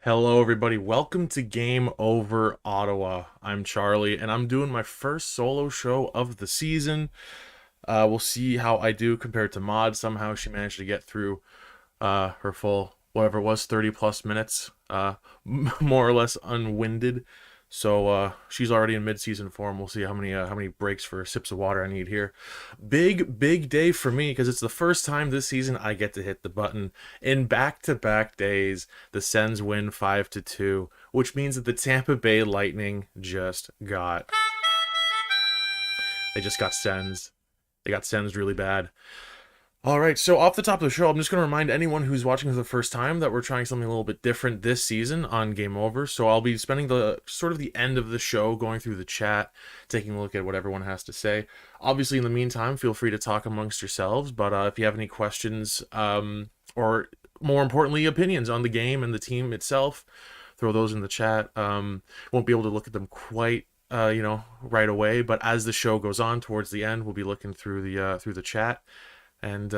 Hello, everybody. Welcome to Game Over Ottawa. I'm Charlie, and I'm doing my first solo show of the season. We'll see how I do compared to Maud. Somehow she managed to get through her full, whatever it was, 30 plus minutes, more or less unwinded. So she's already in mid-season form. We'll see how many breaks for sips of water I need here. Big day for me because it's the first time this season I get to hit the button. In back-to-back days, the Sens win 5-2, which means that the Tampa Bay Lightning just got Sens. They got Sens really bad. All right, so off the top of the show, I'm just going to remind anyone who's watching for the first time that we're trying something a little bit different this season on Game Over. So I'll be spending the sort of the end of the show going through the chat, taking a look at what everyone has to say. Obviously, in the meantime, feel free to talk amongst yourselves, but if you have any questions or more importantly, opinions on the game and the team itself, throw those in the chat. Won't be able to look at them quite right away, but as the show goes on towards the end, we'll be looking through the chat and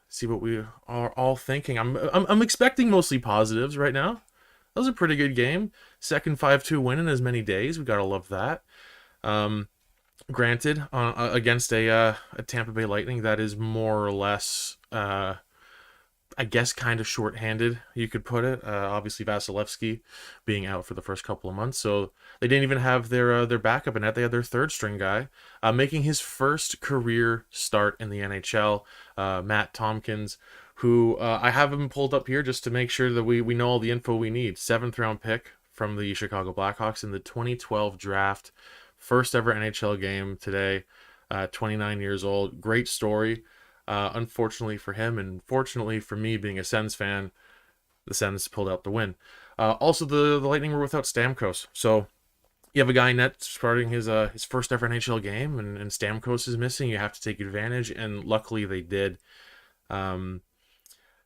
see what we are all thinking. I'm expecting mostly positives right now. That was a pretty good game. Second 5-2 win in as many days. We gotta love that. Granted, against a Tampa Bay Lightning that is more or less, I guess, kind of short-handed, you could put it. Obviously, Vasilevsky being out for the first couple of months, so they didn't even have their backup in net. They had their third-string guy making his first career start in the NHL, Matt Tompkins, who I have him pulled up here just to make sure that we know all the info we need. Seventh-round pick from the Chicago Blackhawks in the 2012 draft. First ever NHL game today. 29 years old. Great story. Unfortunately for him, and fortunately for me being a Sens fan, the Sens pulled out the win. Also, the Lightning were without Stamkos, so you have a guy in net starting his first ever NHL game, and Stamkos is missing. You have to take advantage, and luckily they did.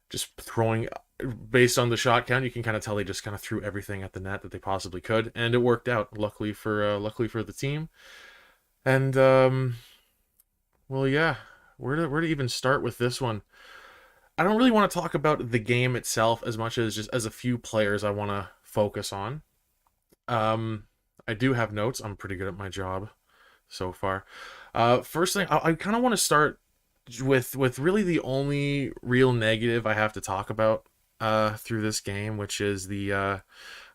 Just throwing, based on the shot count, you can kind of tell they just kind of threw everything at the net that they possibly could, and it worked out. Luckily for the team, and well, yeah. Where to even start with this one? I don't really want to talk about the game itself as much as just as a few players I want to focus on. I do have notes. I'm pretty good at my job so far. First thing, I kind of want to start with really the only real negative I have to talk about through this game, which is the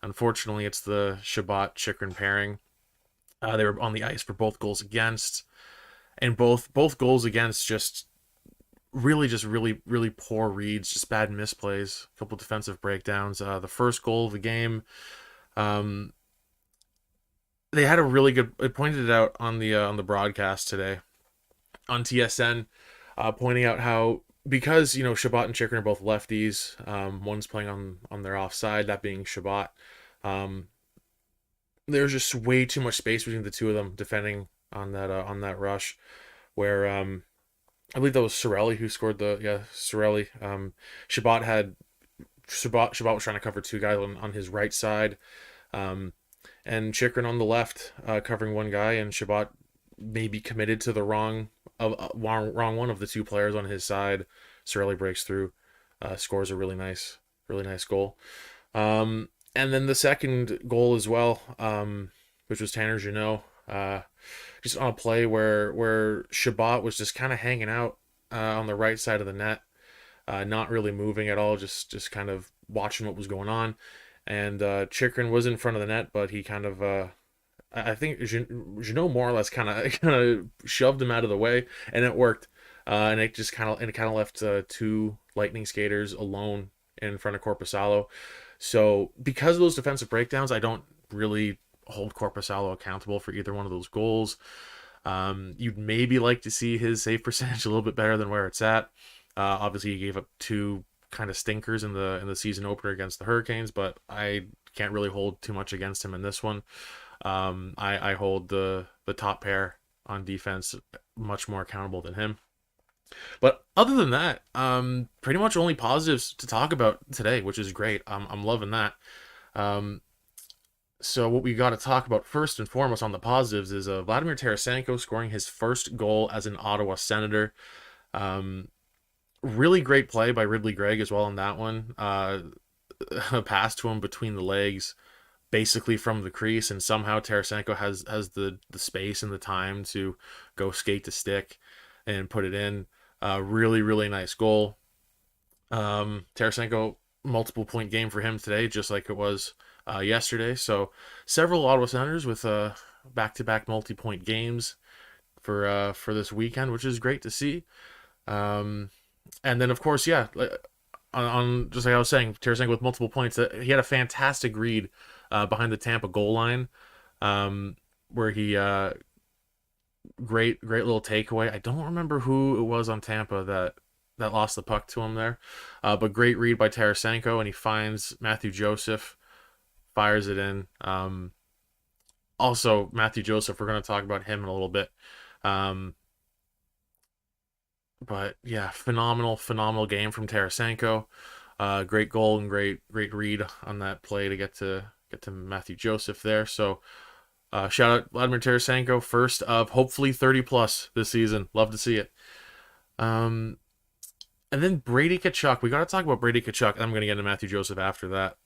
unfortunately it's the Chabot Chychrun pairing. They were on the ice for both goals against. And both goals against just really poor reads, just bad misplays, a couple defensive breakdowns. The first goal of the game, they had a really good. It pointed it out on the broadcast today on TSN, pointing out how because Chabot and Chychrun are both lefties, one's playing on their offside, that being Chabot. There's just way too much space between the two of them defending on that rush, where I believe that was Cirelli who scored Cirelli. Chabot was trying to cover two guys on his right side, and Chychrun on the left covering one guy, and Chabot maybe committed to the wrong one of the two players on his side. Cirelli breaks through, scores a really nice goal. And then the second goal as well, which was Tanner Jeannot. Just on a play where Chabot was just kind of hanging out on the right side of the net, not really moving at all, just kind of watching what was going on. And Chychrun was in front of the net, but he kind of, I think Jeannot more or less kind of shoved him out of the way, and it worked. And it kind of left two Lightning skaters alone in front of Korpisalo. So because of those defensive breakdowns, I don't really hold Korpisalo accountable for either one of those goals. You'd maybe like to see his save percentage a little bit better than where it's at. Obviously, he gave up two kind of stinkers in the season opener against the Hurricanes, but I can't really hold too much against him in this one. I hold the top pair on defense much more accountable than him. But other than that, pretty much only positives to talk about today, which is great. I'm loving that. So what we got to talk about first and foremost on the positives is Vladimir Tarasenko scoring his first goal as an Ottawa Senator. Really great play by Ridley Gregg as well on that one. a pass to him between the legs, basically from the crease, and somehow Tarasenko has the space and the time to go skate to stick and put it in. Really, really nice goal. Tarasenko, multiple point game for him today, just like it was yesterday. So several Ottawa Senators with back to back multi point games for this weekend, which is great to see. Um, and then of course, yeah, on just like I was saying, Tarasenko with multiple points. He had a fantastic read behind the Tampa goal line, where he great little takeaway. I don't remember who it was on Tampa that lost the puck to him there, but great read by Tarasenko, and he finds Mathieu Joseph, fires it in. Also, Mathieu Joseph, we're going to talk about him in a little bit. Um, but yeah, phenomenal game from Tarasenko. Great goal and great read on that play to get to Mathieu Joseph there. So shout out Vladimir Tarasenko, first of hopefully 30 plus this season. Love to see it. And then Brady Tkachuk. We got to talk about Brady Tkachuk. I'm going to get into Mathieu Joseph after that.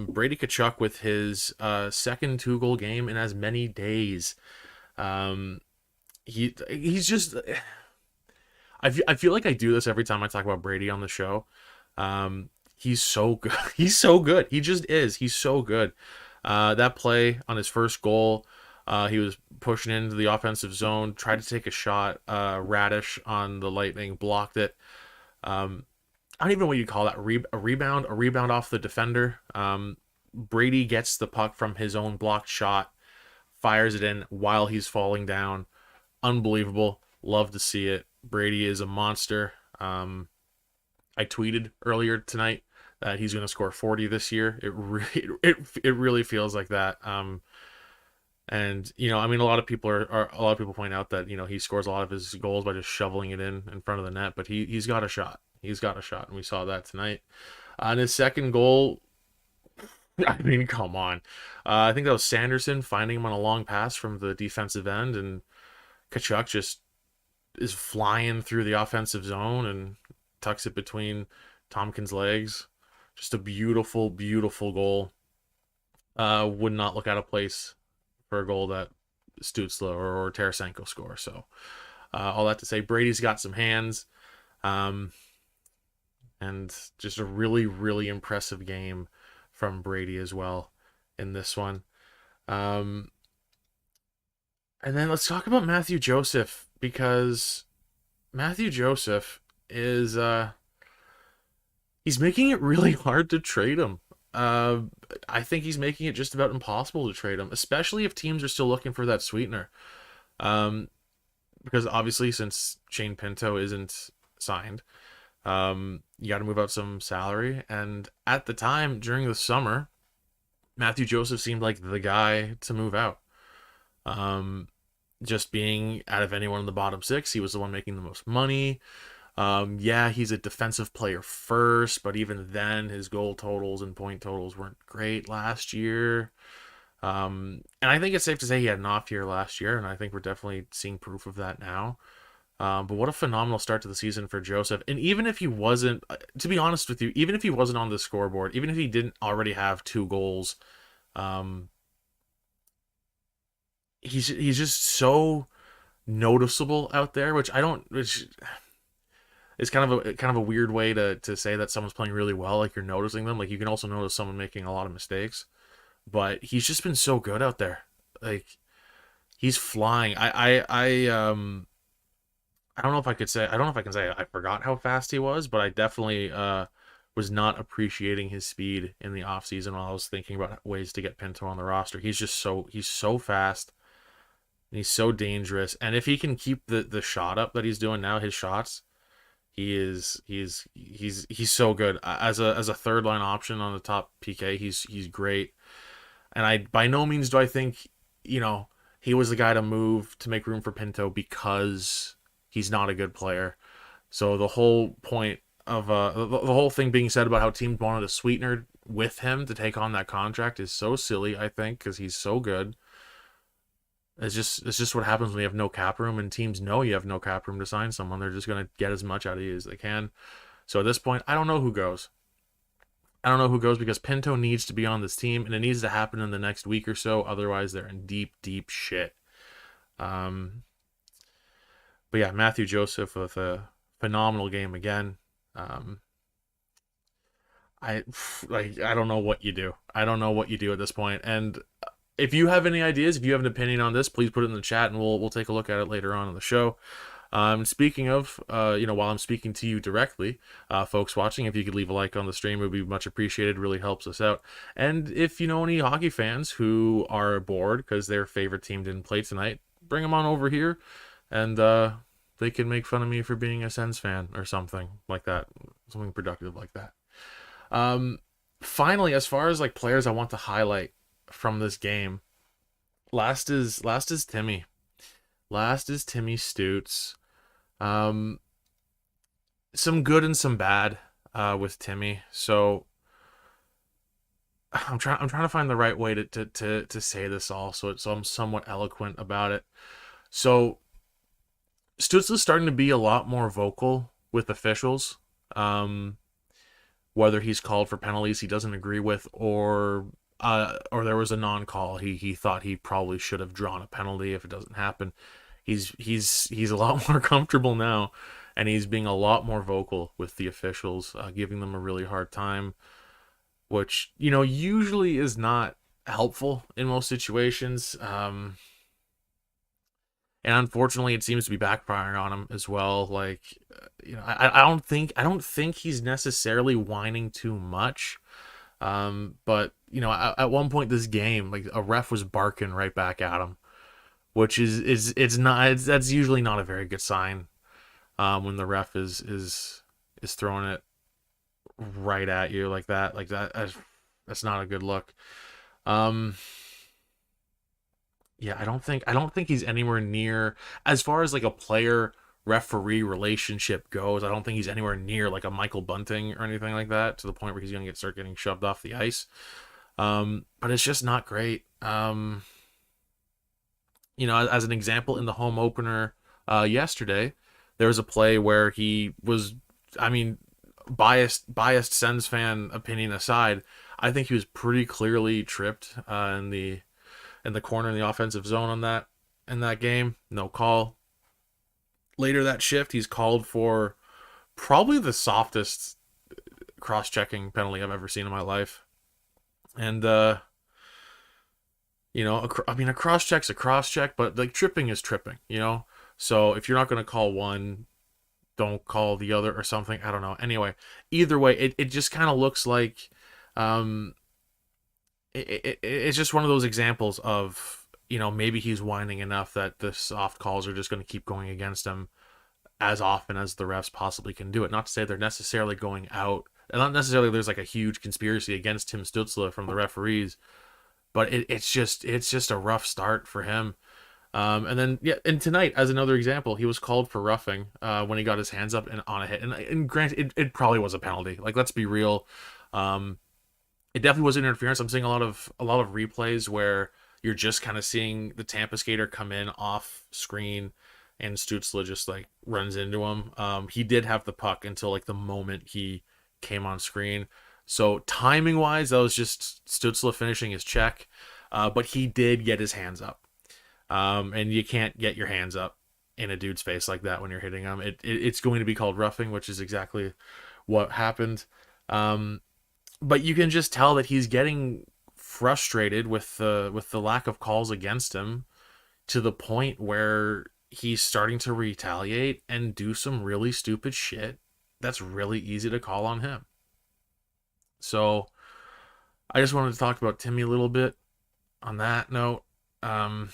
Brady Tkachuk with his second 2-goal game in as many days. He's just. I feel like I do this every time I talk about Brady on the show. He's so good. He's so good. He just is. He's so good. That play on his first goal, he was pushing into the offensive zone, tried to take a shot. Radish on the Lightning blocked it. I don't even know what you call that. A rebound off the defender. Brady gets the puck from his own blocked shot, fires it in while he's falling down. Unbelievable. Love to see it. Brady is a monster. I tweeted earlier tonight that he's going to score 40 this year. It really feels like that. And I mean, a lot of people point out that he scores a lot of his goals by just shoveling it in front of the net, but he's got a shot. He's got a shot, and we saw that tonight. And his second goal, I mean, come on. I think that was Sanderson finding him on a long pass from the defensive end, and Tkachuk just is flying through the offensive zone and tucks it between Tompkins' legs. Just a beautiful goal. Would not look out of place for a goal that Stützle or Tarasenko score. So all that to say, Brady's got some hands. And just a really impressive game from Brady as well in this one. And then let's talk about Mathieu Joseph, because Mathieu Joseph is he's making it really hard to trade him. I think he's making it just about impossible to trade him, especially if teams are still looking for that sweetener. Because obviously, since Shane Pinto isn't signed, you got to move out some salary. And at the time, during the summer, Mathieu Joseph seemed like the guy to move out. Just being out of anyone in the bottom six, he was the one making the most money. Yeah, he's a defensive player first, but even then, his goal totals and point totals weren't great last year. And I think it's safe to say he had an off year last year, and I think we're definitely seeing proof of that now. But what a phenomenal start to the season for Joseph. And even if he wasn't, to be honest with you, even if he wasn't on the scoreboard, even if he didn't already have 2 goals, he's just so noticeable out there, which is kind of a weird way to say that someone's playing really well, like you're noticing them. Like you can also notice someone making a lot of mistakes, but he's just been so good out there. Like he's flying. I don't know if I can say I forgot how fast he was, but I definitely was not appreciating his speed in the offseason while I was thinking about ways to get Pinto on the roster. He's so fast. And he's so dangerous. And if he can keep the shot up that he's doing now, his shots, he's so good. As a third line option on the top PK, he's great. And I by no means do I think, he was the guy to move to make room for Pinto because he's not a good player. So the whole point of the whole thing being said about how teams wanted a sweetener with him to take on that contract is so silly, I think, because he's so good. It's just what happens when you have no cap room, and teams know you have no cap room to sign someone. They're just going to get as much out of you as they can. So at this point, I don't know who goes. I don't know who goes because Pinto needs to be on this team, and it needs to happen in the next week or so. Otherwise, they're in deep, deep shit. Um, but yeah, Mathieu Joseph with a phenomenal game again. Um, I I don't know what you do. I don't know what you do at this point. And if you have any ideas, if you have an opinion on this, please put it in the chat, and we'll take a look at it later on in the show. Speaking of, while I'm speaking to you directly, folks watching, if you could leave a like on the stream, it would be much appreciated. Really helps us out. And if you know any hockey fans who are bored because their favorite team didn't play tonight, bring them on over here, and they can make fun of me for being a Sens fan or something like that, something productive like that. Um, Finally, as far as like players I want to highlight from this game, last is Timmy. Last is Timmy Stütz. Um, some good and some bad with Timmy. So I'm trying to find the right way to say this all so I'm somewhat eloquent about it. So Stützle is starting to be a lot more vocal with officials. Um, Whether he's called for penalties he doesn't agree with, or there was a non-call. He thought he probably should have drawn a penalty if it doesn't happen. He's a lot more comfortable now, and he's being a lot more vocal with the officials, giving them a really hard time, which usually is not helpful in most situations. And unfortunately, it seems to be backfiring on him as well. Like, I don't think he's necessarily whining too much. But at one point this game, like a ref was barking right back at him, which that's usually not a very good sign. When the ref is throwing it right at you like that, that's not a good look. Um, yeah, I don't think he's anywhere near, as far as like a player referee relationship goes. I don't think he's anywhere near like a Michael Bunting or anything like that, to the point where he's gonna start getting shoved off the ice. But it's just not great. As an example, in the home opener yesterday, there was a play where he was, I mean, biased Sens fan opinion aside, I think he was pretty clearly tripped in the corner in the offensive zone on that in that game. No call. Later that shift, he's called for probably the softest cross-checking penalty I've ever seen in my life. And a cross-check's a cross-check, but like tripping is tripping. So if you're not going to call one, don't call the other or something. I don't know. Anyway, either way, it just kind of looks like um it's just one of those examples of maybe he's whining enough that the soft calls are just going to keep going against him as often as the refs possibly can do it. Not to say they're necessarily going out, and not necessarily there's like a huge conspiracy against Tim Stützle from the referees, but it's just a rough start for him. And then yeah, and tonight as another example, he was called for roughing when he got his hands up and on a hit, and granted, it probably was a penalty. Like, let's be real. Um, it definitely was interference. I'm seeing a lot of replays where you're just kind of seeing the Tampa skater come in off screen, and Stützle just like runs into him. He did have the puck until like the moment he came on screen. So timing wise, that was just Stützle finishing his check, but he did get his hands up. And you can't get your hands up in a dude's face like that when you're hitting him. It's going to be called roughing, which is exactly what happened. But you can just tell that he's getting frustrated with the lack of calls against him, to the point where he's starting to retaliate and do some really stupid shit that's really easy to call on him. So I just wanted to talk about Timmy a little bit on that note. Um,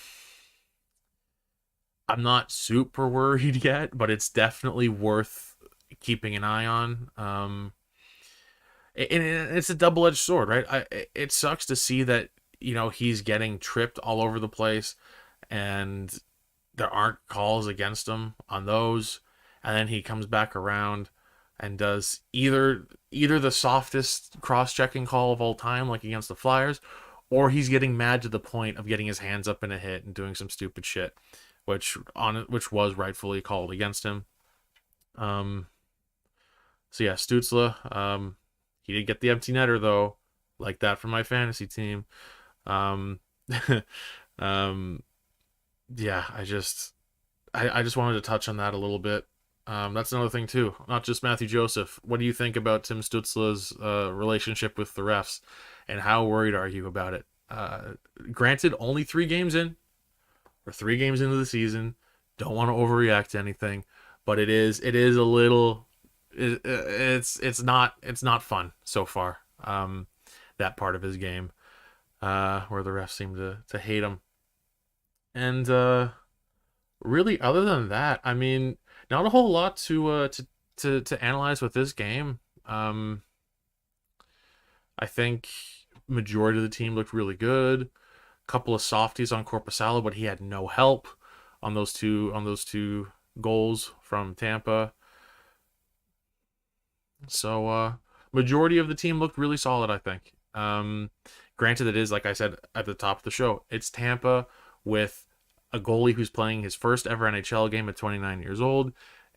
I'm not super worried yet, but it's definitely worth keeping an eye on. And it's a double-edged sword, right? It sucks to see that he's getting tripped all over the place, and there aren't calls against him on those, and then he comes back around and does either the softest cross-checking call of all time, like against the Flyers, or he's getting mad to the point of getting his hands up in a hit and doing some stupid shit, which was rightfully called against him. So yeah, Stützle, He did get the empty netter though, like that for my fantasy team. Um, um, yeah, I just wanted to touch on that a little bit. That's another thing too. Not just Mathieu Joseph. What do you think about Tim Stützle's relationship with the refs, and how worried are you about it? Granted, only 3 games in, or 3 games into the season. Don't want to overreact to anything, but it is a little. It's not fun so far. That part of his game, where the refs seem to hate him, and really, other than that, I mean, not a whole lot to analyze with this game. I think majority of the team looked really good. Couple of softies on Corpusalo, but he had no help on those two goals from Tampa. So majority of the team looked really solid, I think. Granted, it is like I said at the top of the show, it's Tampa with a goalie who's playing his first ever NHL game at 29 years old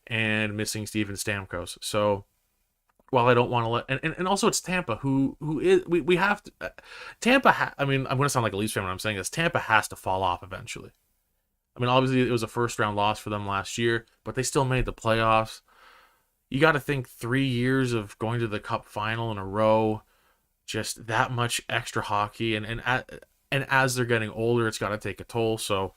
and missing Steven Stamkos. So while I don't want to let and also it's Tampa who is we have to I mean, I'm going to sound like a Leafs fan when I'm saying this. Tampa has to fall off eventually. I mean, obviously it was a first round loss for them last year, but they still made the playoffs. You got to think 3 years of going to the Cup final in a row, just that much extra hockey, and as they're getting older, it's got to take a toll. So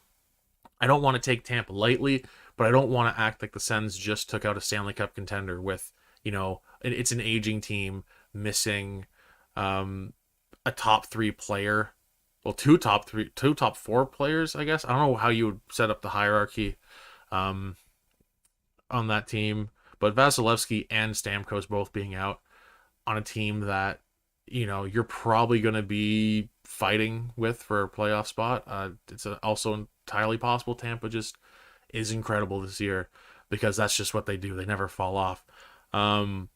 I don't want to take Tampa lightly, but I don't want to act like the Sens just took out a Stanley Cup contender with, it's an aging team missing a top 3 player. Well, two top 4 players, I guess. I don't know how you would set up the hierarchy um, on that team, but Vasilevsky and Stamkos both being out on a team that you're probably going to be fighting with for a playoff spot. It's also entirely possible Tampa just is incredible this year, because that's just what they do. They never fall off. Um,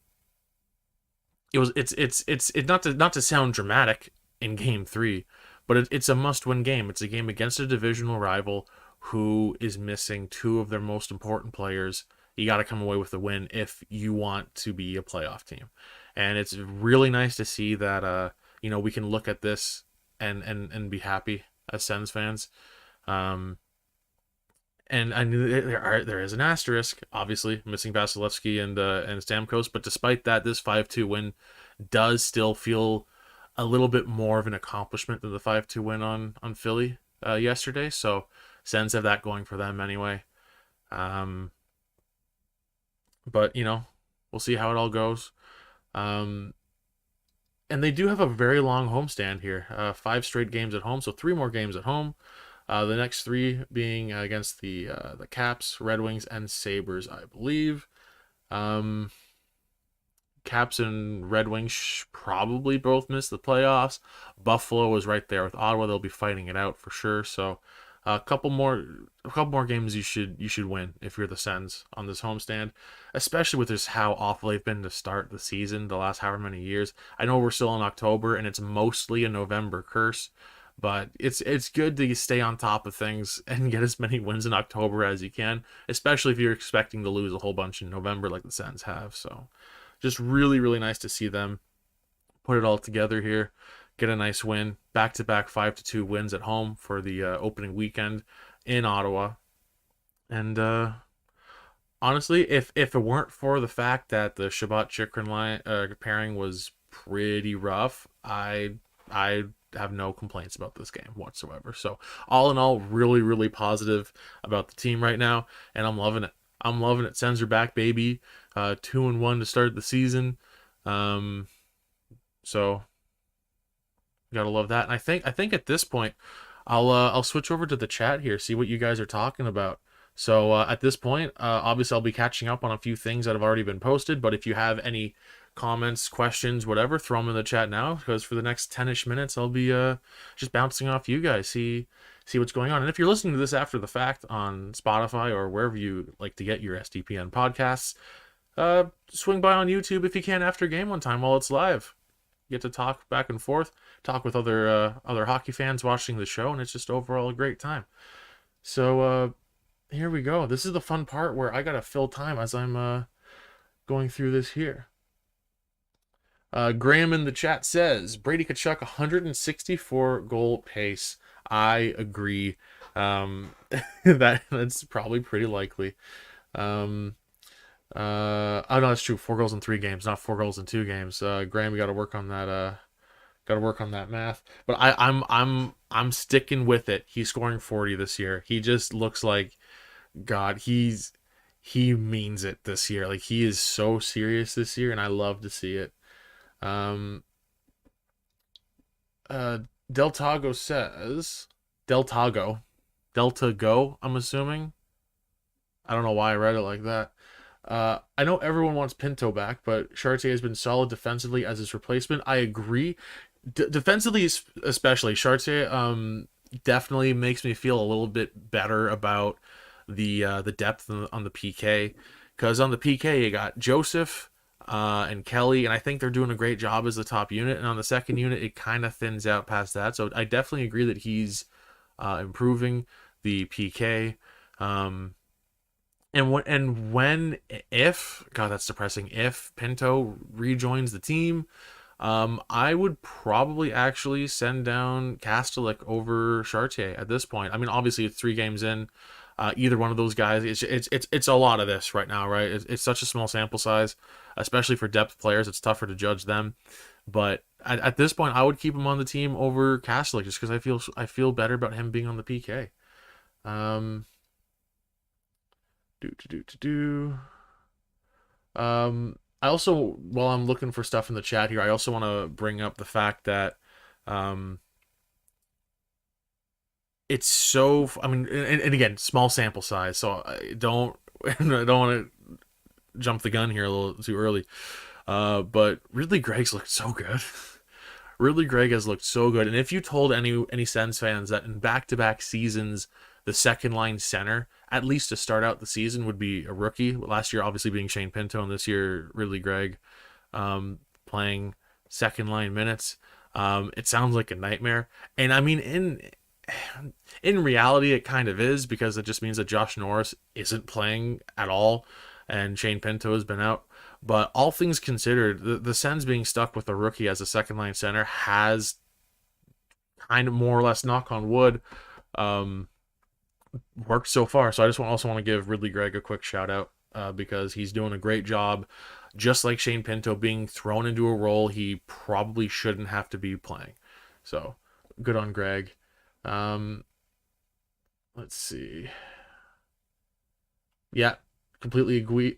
it's not to sound dramatic in Game 3, but it's a must-win game. It's a game against a divisional rival who is missing 2 of their most important players. You got to come away with the win if you want to be a playoff team. And it's really nice to see that we can look at this and be happy as Sens fans. And I knew there is an asterisk, obviously missing Vasilevsky and Stamkos, but despite that, this 5-2 win does still feel a little bit more of an accomplishment than the 5-2 win on Philly yesterday. So Sens have that going for them anyway. But we'll see how it all goes. And they do have a very long homestand here. 5 straight games at home, so 3 more games at home. The next 3 being against the Caps, Red Wings, and Sabres, I believe. Caps and Red Wings probably both missed the playoffs. Buffalo is right there with Ottawa. They'll be fighting it out for sure. So a couple more games you should win if you're the Sens on this homestand, especially with just how awful they've been to start the season the last however many years. I know we're still in October and it's mostly a November curse, but it's good to stay on top of things and get as many wins in October as you can, especially if you're expecting to lose a whole bunch in November like the Sens have. So just really, really nice to see them put it all together here, get a nice win, back-to-back 5-2 wins at home for the opening weekend in Ottawa. And honestly, if it weren't for the fact that the Chabot Chychrun pairing was pretty rough, I have no complaints about this game whatsoever. So all in all, really, really positive about the team right now, and I'm loving it. I'm loving it. Sens are back, baby. 2-1 to start the season. So gotta love that. And I think at this point, I'll switch over to the chat here, see what you guys are talking about. So at this point, obviously I'll be catching up on a few things that have already been posted. But if you have any comments, questions, whatever, throw them in the chat now, because for the next 10-ish minutes, I'll be just bouncing off you guys, see what's going on. And if you're listening to this after the fact on Spotify or wherever you like to get your SDPN podcasts, swing by on YouTube if you can after game one time while it's live. You get to talk back and forth, talk with other hockey fans watching the show, and it's just overall a great time. So here we go. This is the fun part where I gotta fill time as I'm going through this here. Graham in the chat says Brady Tkachuk 164 goal pace. I agree. That's probably pretty likely. Um, oh no, that's true. 4 goals in 3 games, not 4 goals in 2 games. Graham, you got to work on that. Got to work on that math. But I'm sticking with it. He's scoring 40 this year. He just looks like God. He means it this year. Like he is so serious this year, and I love to see it. Um, uh, Deltago says Deltago, Delta Go. I'm assuming. I don't know why I read it like that. I know everyone wants Pinto back, but Chartier has been solid defensively as his replacement. I agree. Defensively, especially Chartier, definitely makes me feel a little bit better about the depth on the PK, because on the PK you got Joseph and Kelly, and I think they're doing a great job as the top unit. And on the second unit, it kind of thins out past that. So I definitely agree that he's improving the PK. And if God, that's depressing. If Pinto rejoins the team, I would probably actually send down Kastelik over Chartier at this point. I mean, obviously it's 3 games in. Either one of those guys, it's a lot of this right now, right? It's such a small sample size, especially for depth players. It's tougher to judge them. But at this point, I would keep him on the team over Kastelik just because I feel better about him being on the PK. Um, do do do do do. I also, while I'm looking for stuff in the chat here, I also want to bring up the fact that um, it's so. I mean, and again, small sample size, so I don't I don't want to jump the gun here a little too early. But Ridley Gregg's looked so good. Ridley Gregg has looked so good, and if you told any Sens fans that in back-to-back seasons the second line center, at least to start out the season, would be a rookie. Last year, obviously being Shane Pinto, and this year Ridley Gregg playing second line minutes. It sounds like a nightmare, and I mean in reality, it kind of is, because it just means that Josh Norris isn't playing at all, and Shane Pinto has been out. But all things considered, the Sens being stuck with a rookie as a second line center has kind of more or less, knock on wood, um, worked so far. So I just also want to give Ridley Gregg a quick shout out, because he's doing a great job. Just like Shane Pinto, being thrown into a role he probably shouldn't have to be playing. So good on Greg. Um, let's see. Yeah, completely agree.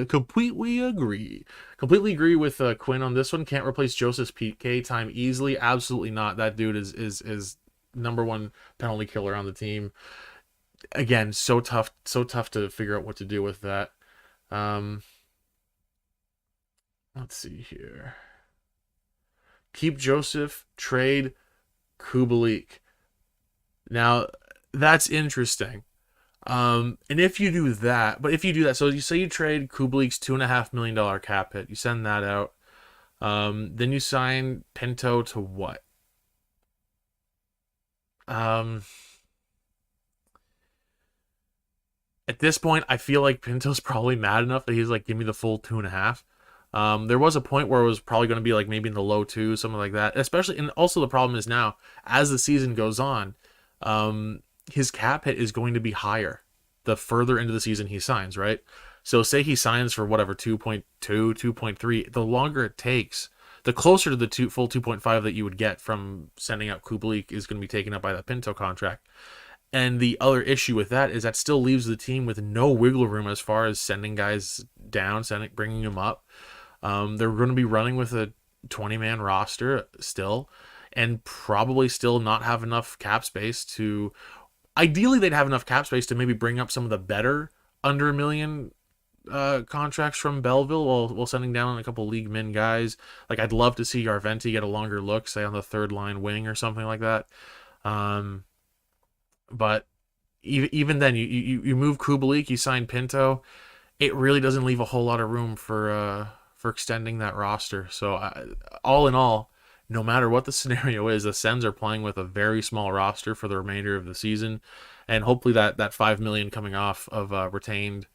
Completely agree. Completely agree with Quinn on this one. Can't replace Joseph's PK time easily. Absolutely not. That dude is number one penalty killer on the team. Again, so tough to figure out what to do with that. Um, let's see here. Keep Joseph, trade Kubalik. Now, that's interesting. And if you do that, so you say you trade Kubalik's $2.5 million cap hit, you send that out. Then you sign Pinto to what? Um, at this point, I feel like Pinto's probably mad enough that he's like, give me the full 2.5. There was a point where it was probably going to be like maybe in the low two, something like that. Especially, and also the problem is now, as the season goes on, his cap hit is going to be higher the further into the season he signs, right? So say he signs for whatever 2.2, 2.3, the longer it takes, the closer to the full 2.5 that you would get from sending out Kubalik is going to be taken up by that Pinto contract. And the other issue with that is that still leaves the team with no wiggle room as far as sending guys down, bringing them up. They're going to be running with a 20-man roster still, and probably still not have enough cap space to. Ideally, they'd have enough cap space to maybe bring up some of the better under $1 million contracts from Belleville, while sending down a couple league min guys. Like, I'd love to see Yarventi get a longer look, say on the third line wing or something like that. But even then, you move Kubalik, you sign Pinto, it really doesn't leave a whole lot of room for extending that roster. So all in all, no matter what the scenario is, the Sens are playing with a very small roster for the remainder of the season, and hopefully that $5 million coming off of retained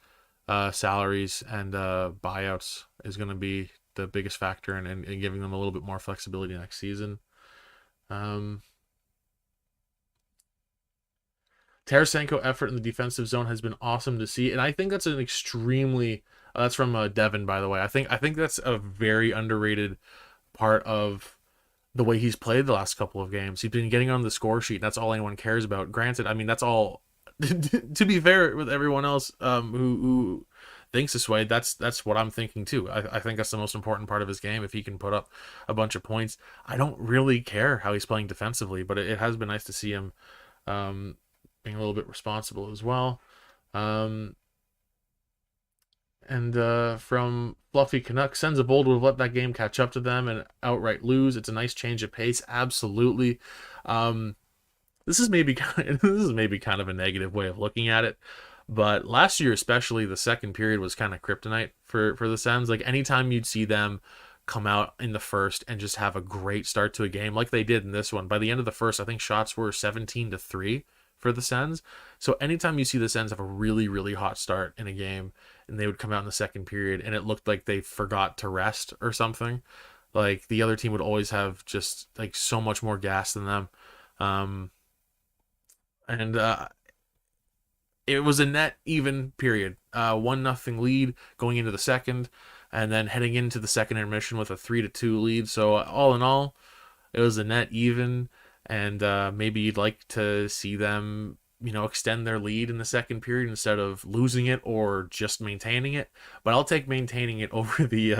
salaries and buyouts is going to be the biggest factor in giving them a little bit more flexibility next season. Um, Tarasenko effort in the defensive zone has been awesome to see, and I think that's an extremely that's from Devin, by the way. I think that's a very underrated part of the way he's played the last couple of games. He's been getting on the score sheet, and that's all anyone cares about. Granted, I mean that's all. To be fair with everyone else who thinks this way, that's what I'm thinking too. I think that's the most important part of his game. If he can put up a bunch of points, I don't really care how he's playing defensively, but it has been nice to see him um, being a little bit responsible as well. Um, and from Fluffy Canuck, sends a bold would have let that game catch up to them and outright lose. It's a nice change of pace, absolutely. Um, this is maybe kind of a negative way of looking at it, but last year especially the second period was kind of kryptonite for the Sens. Like anytime you'd see them come out in the first and just have a great start to a game like they did in this one. By the end of the first, I think shots were 17-3 for the Sens. So anytime you see the Sens have a really really hot start in a game and they would come out in the second period and it looked like they forgot to rest or something, like the other team would always have just like so much more gas than them. Um, and It was a net even period. 1-0 lead going into the second, and then heading into the second intermission with a 3-2 lead. So all in all, it was a net even, and maybe you'd like to see them, extend their lead in the second period instead of losing it or just maintaining it. But I'll take maintaining it over the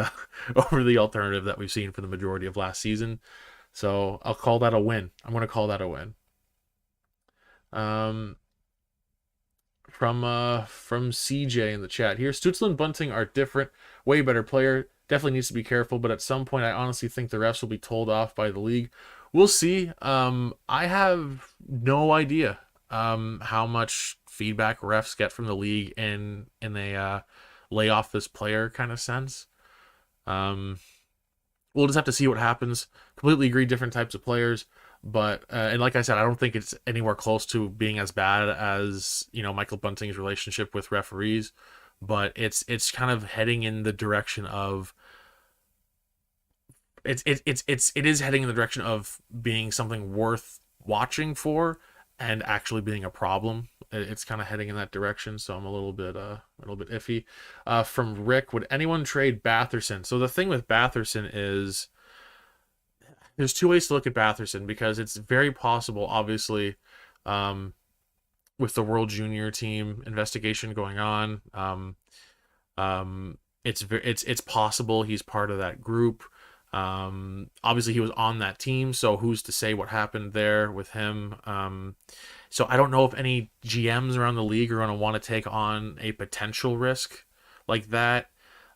over the alternative that we've seen for the majority of last season. So I'll call that a win. I'm going to call that a win. Um, from CJ in the chat here. Stützle and Bunting are different, way better player. Definitely needs to be careful, but at some point I honestly think the refs will be told off by the league. We'll see. I have no idea how much feedback refs get from the league in a lay off this player kind of sense. We'll just have to see what happens. Completely agree, different types of players. But and like I said, I don't think it's anywhere close to being as bad as Michael Bunting's relationship with referees, but it's kind of heading in the direction of it is heading in the direction of being something worth watching for and actually being a problem. It's kind of heading in that direction, so I'm a little bit iffy. From Rick, would anyone trade Batherson? So the thing with Batherson is there's two ways to look at Batherson because it's very possible, obviously, with the World Junior Team investigation going on, it's possible he's part of that group. Obviously, he was on that team, so who's to say what happened there with him? So I don't know if any GMs around the league are going to want to take on a potential risk like that.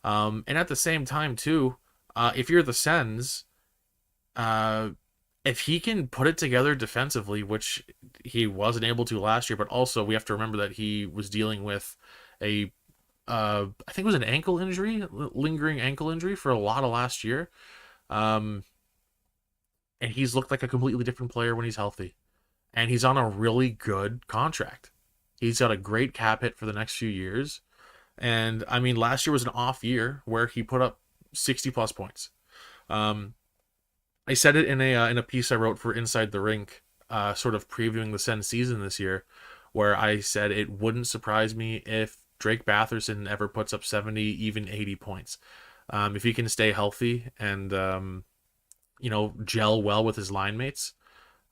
And at the same time, too, if you're the Sens, if he can put it together defensively, which he wasn't able to last year, but also we have to remember that he was dealing with a, I think it was an ankle injury, lingering ankle injury for a lot of last year. And he's looked like a completely different player when he's healthy. And he's on a really good contract. He's got a great cap hit for the next few years. And I mean, last year was an off year where he put up 60 plus points. I said it in a piece I wrote for Inside the Rink, sort of previewing the Sens season this year, where I said it wouldn't surprise me if Drake Batherson ever puts up 70, even 80 points. If he can stay healthy and gel well with his line mates,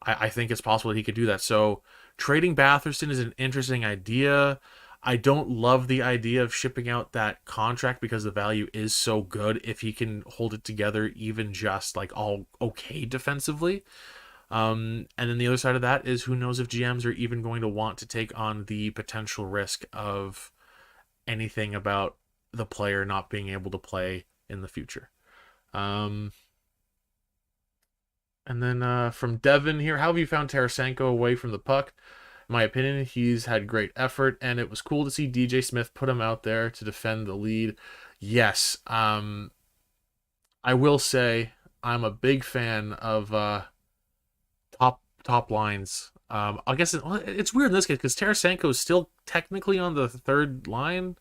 I think it's possible that he could do that. So trading Batherson is an interesting idea. I don't love the idea of shipping out that contract because the value is so good if he can hold it together even just like all okay defensively. And then the other side of that is who knows if GMs are even going to want to take on the potential risk of anything about the player not being able to play in the future. And then from Devin here, how have you found Tarasenko away from the puck? In my opinion, he's had great effort, and it was cool to see DJ Smith put him out there to defend the lead. Yes, I will say I'm a big fan of top lines. I guess it's weird in this case because Tarasenko is still technically on the third line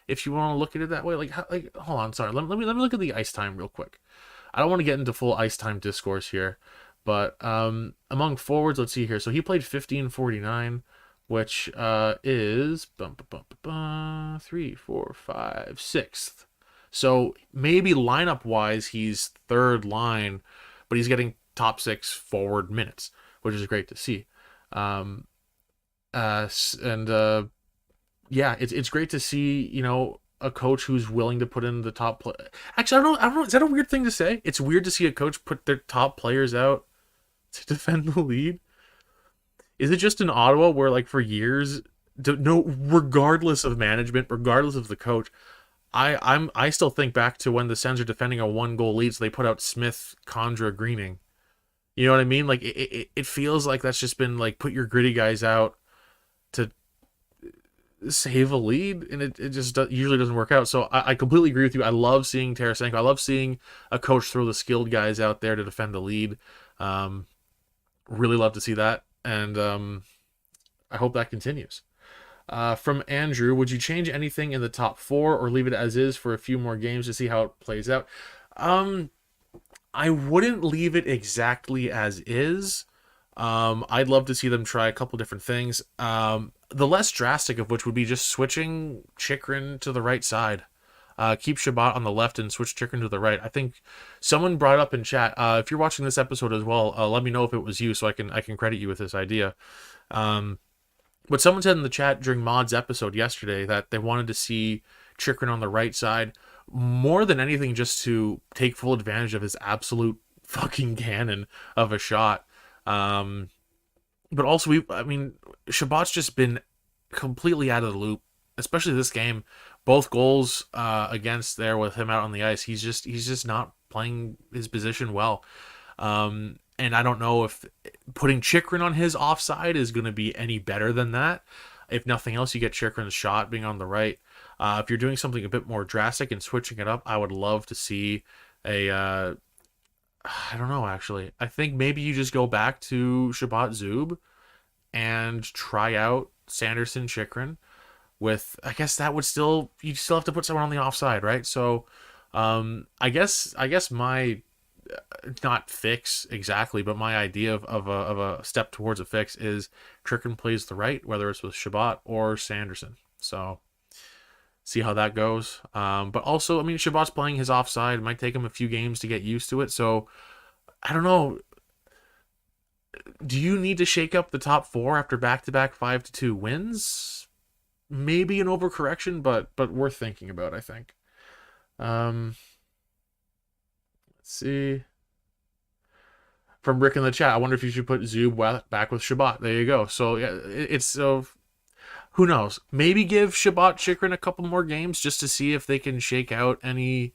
if you want to look at it that way. Like hold on, sorry. Let me look at the ice time real quick. I don't want to get into full ice time discourse here, but among forwards, let's see here. So he played 50 and 49, which is 3, 4, 5, sixth. So maybe lineup wise, he's third line, but he's getting top six forward minutes, which is great to see. Um, and yeah, it's great to see, a coach who's willing to put in the top play. Actually, I don't know. Is that a weird thing to say? It's weird to see a coach put their top players out to defend the lead. Is it just in Ottawa where, like, for years, no, regardless of management, regardless of the coach, I still think back to when the Sens are defending a 1-goal lead, so they put out Smith, Condra, Greening. You know what I mean? Like it feels like that's just been like, put your gritty guys out to save a lead, and it just usually doesn't work out. So I completely agree with you. I love seeing Tarasenko. I love seeing a coach throw the skilled guys out there to defend the lead. Really love to see that, and I hope that continues. From Andrew, would you change anything in the top four or leave it as is for a few more games to see how it plays out? I wouldn't leave it exactly as is. I'd love to see them try a couple different things. The less drastic of which would be just switching Chychrun to the right side. Keep Chabot on the left and switch Chychrun to the right. I think someone brought up in chat. If you're watching this episode as well, let me know if it was you so I can credit you with this idea. But someone said in the chat during Mod's episode yesterday that they wanted to see Chychrun on the right side more than anything just to take full advantage of his absolute fucking cannon of a shot. But also, Chabot's just been completely out of the loop, especially this game. Both goals against there with him out on the ice, he's just not playing his position well. And I don't know if putting Chychrun on his offside is going to be any better than that. If nothing else, you get Chychrun's shot being on the right. If you're doing something a bit more drastic and switching it up, I would love to see a... I don't know, actually. I think maybe you just go back to Chabot Zub and try out Sanderson Chychrun with... I guess that would still... You still have to put someone on the offside, right? So, I guess my... not fix exactly, but my idea of a step towards a fix is Chychrun plays the right, whether it's with Chabot or Sanderson. So see how that goes. But also, Chabot's playing his offside. It might take him a few games to get used to it. So I don't know. Do you need to shake up the top four after back-to-back 5-2 wins? Maybe an overcorrection, but worth thinking about, I think. Let's see. From Rick in the chat, I wonder if you should put Zub back with Chabot. There you go. So yeah, it's so. Who knows? Maybe give Chabot Chychrun a couple more games just to see if they can shake out any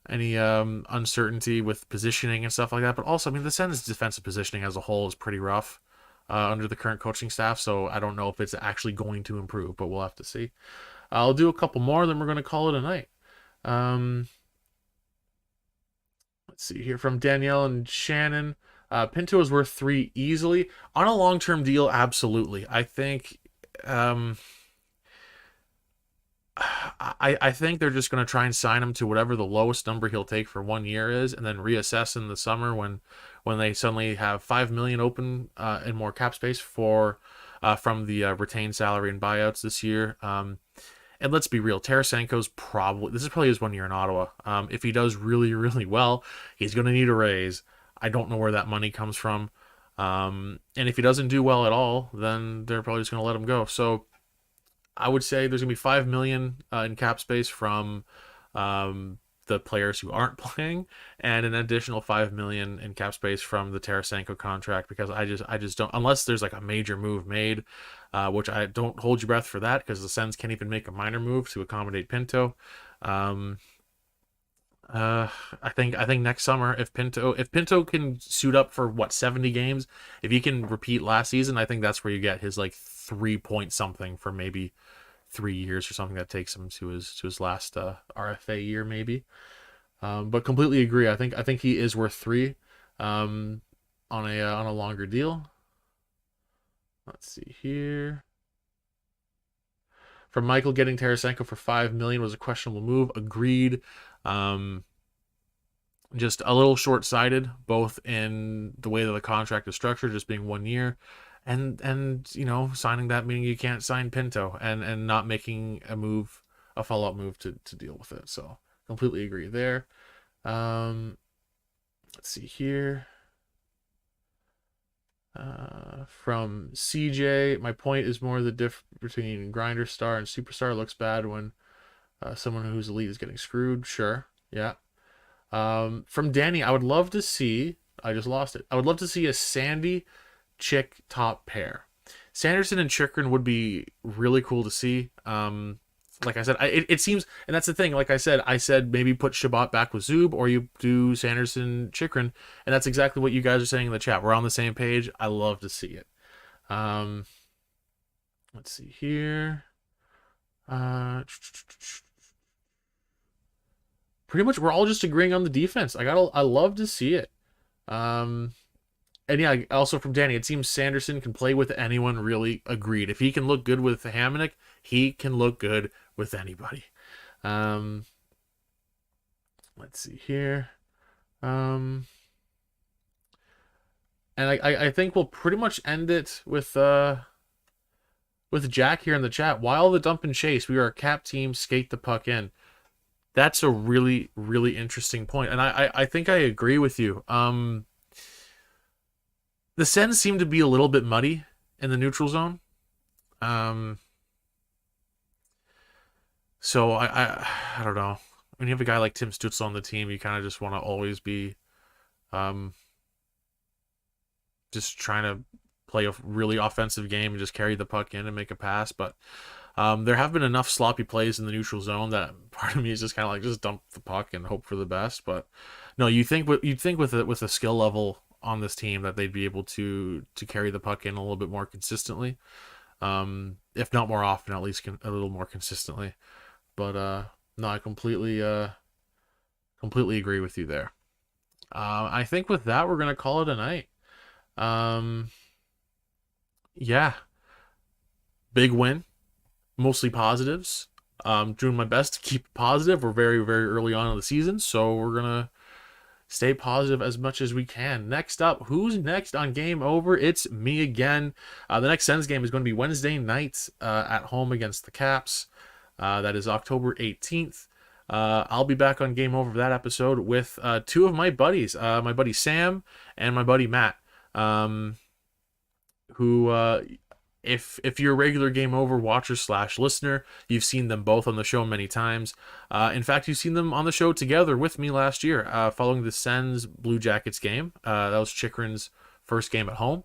uncertainty with positioning and stuff like that. But also, the Sens' defensive positioning as a whole is pretty rough under the current coaching staff. So I don't know if it's actually going to improve, but we'll have to see. I'll do a couple more, then we're going to call it a night. Let's see here from Danielle and Shannon. Pinto is worth 3 easily. On a long-term deal, absolutely. I think I think they're just going to try and sign him to whatever the lowest number he'll take for 1 year is, and then reassess in the summer when they suddenly have $5 million open and more cap space for from the retained salary and buyouts this year. And let's be real, Tarasenko's this is probably his 1 year in Ottawa. If he does really, really well, he's going to need a raise. I don't know where that money comes from. And if he doesn't do well at all, then they're probably just going to let him go. So I would say there's going to be $5 million in cap space from the players who aren't playing, and an additional $5 million in cap space from the Tarasenko contract, because I just don't, unless there's like a major move made, which I don't hold your breath for that, because the Sens can't even make a minor move to accommodate Pinto. I think next summer, if Pinto can suit up for 70 games, if he can repeat last season, I think that's where you get his like 3 point something for maybe 3 years or something that takes him to his last RFA year maybe. But completely agree. I think he is worth 3 on a longer deal. Let's see here. From Michael, getting Tarasenko for $5 million was a questionable move. Agreed. Just a little short-sighted, both in the way that the contract is structured, just being 1 year, and signing that meaning you can't sign Pinto, and not making a follow-up move to deal with it. So completely agree there. Let's see here. From CJ, my point is more the difference between grinder star and superstar. It looks bad when someone who's elite is getting screwed. Sure, yeah. From Danny, I would love to see. I just lost it. I would love to see a Sandy Chick top pair. Sanderson and Chychrun would be really cool to see. Like I said, it seems, and that's the thing. Like I said maybe put Chabot back with Zub, or you do Sanderson Chychrun, and that's exactly what you guys are saying in the chat. We're on the same page. I love to see it. Let's see here. Pretty much, we're all just agreeing on the defense. I love to see it. And yeah, also from Danny, it seems Sanderson can play with anyone. Really agreed. If he can look good with Hamonic, he can look good with anybody. Let's see here. And I think we'll pretty much end it with Jack here in the chat. While the dump and chase, we are a cap team. Skate the puck in. That's a really, really interesting point, and I think I agree with you. The Sens seem to be a little bit muddy in the neutral zone. So I don't know. When you have a guy like Tim Stützle on the team, you kind of just want to always be just trying to play a really offensive game and just carry the puck in and make a pass. But there have been enough sloppy plays in the neutral zone that part of me is just kind of like, just dump the puck and hope for the best. But no, you'd think with a skill level on this team that they'd be able to carry the puck in a little bit more consistently, if not more often, at least a little more consistently. But no, I completely agree with you there. I think with that, we're gonna call it a night. Yeah, big win, mostly positives. Doing my best to keep it positive. We're very, very early on in the season, so we're gonna stay positive as much as we can. Next up, who's next on Game Over? It's me again. The next Sens game is going to be Wednesday night at home against the Caps. That is October 18th. I'll be back on Game Over for that episode with two of my buddies, my buddy Sam and my buddy Matt, who, if you're a regular Game Over watcher / listener, you've seen them both on the show many times. In fact, you've seen them on the show together with me last year, following the Sens Blue Jackets game. That was Chychrun's first game at home.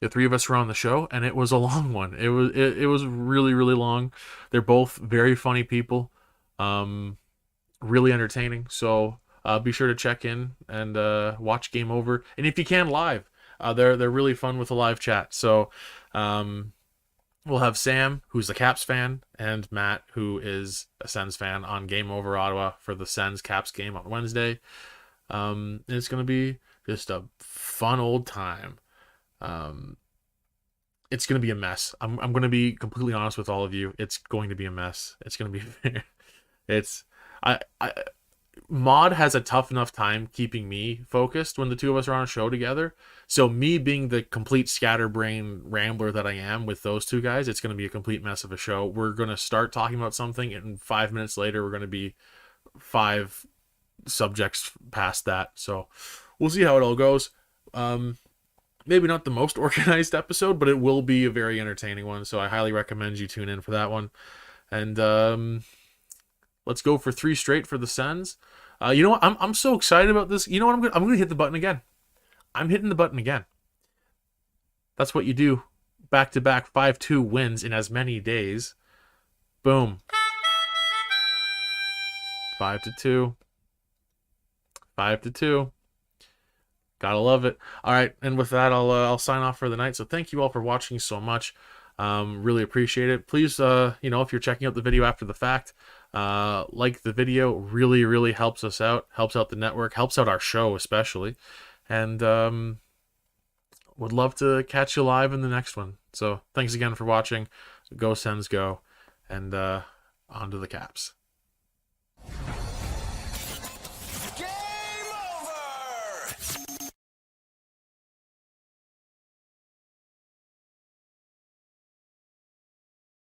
The three of us were on the show, and it was a long one. It was really, really long. They're both very funny people, really entertaining. So be sure to check in and watch Game Over, and if you can, live. They're really fun with a live chat. So we'll have Sam, who's a Caps fan, and Matt, who is a Sens fan, on Game Over Ottawa for the Sens Caps game on Wednesday. And it's going to be just a fun old time. It's going to be a mess. I'm going to be completely honest with all of you. It's going to be a mess. It's going to be Maud has a tough enough time keeping me focused when the two of us are on a show together. So me being the complete scatterbrain rambler that I am with those two guys, it's going to be a complete mess of a show. We're going to start talking about something, and 5 minutes later, we're going to be 5 subjects past that. So we'll see how it all goes. Maybe not the most organized episode, but it will be a very entertaining one. So I highly recommend you tune in for that one. And let's go for 3 straight for the Sens. You know what? I'm so excited about this. You know what? I'm gonna hit the button again. I'm hitting the button again. That's what you do. Back-to-back 5-2 wins in as many days. Boom. 5-2. 5-2. Gotta love it. All right, and with that, I'll sign off for the night. So thank you all for watching so much. Really appreciate it. Please, if you're checking out the video after the fact, like the video. Really, really helps us out. Helps out the network. Helps out our show especially. And would love to catch you live in the next one. So thanks again for watching. Go Sens, go, and on to the Caps.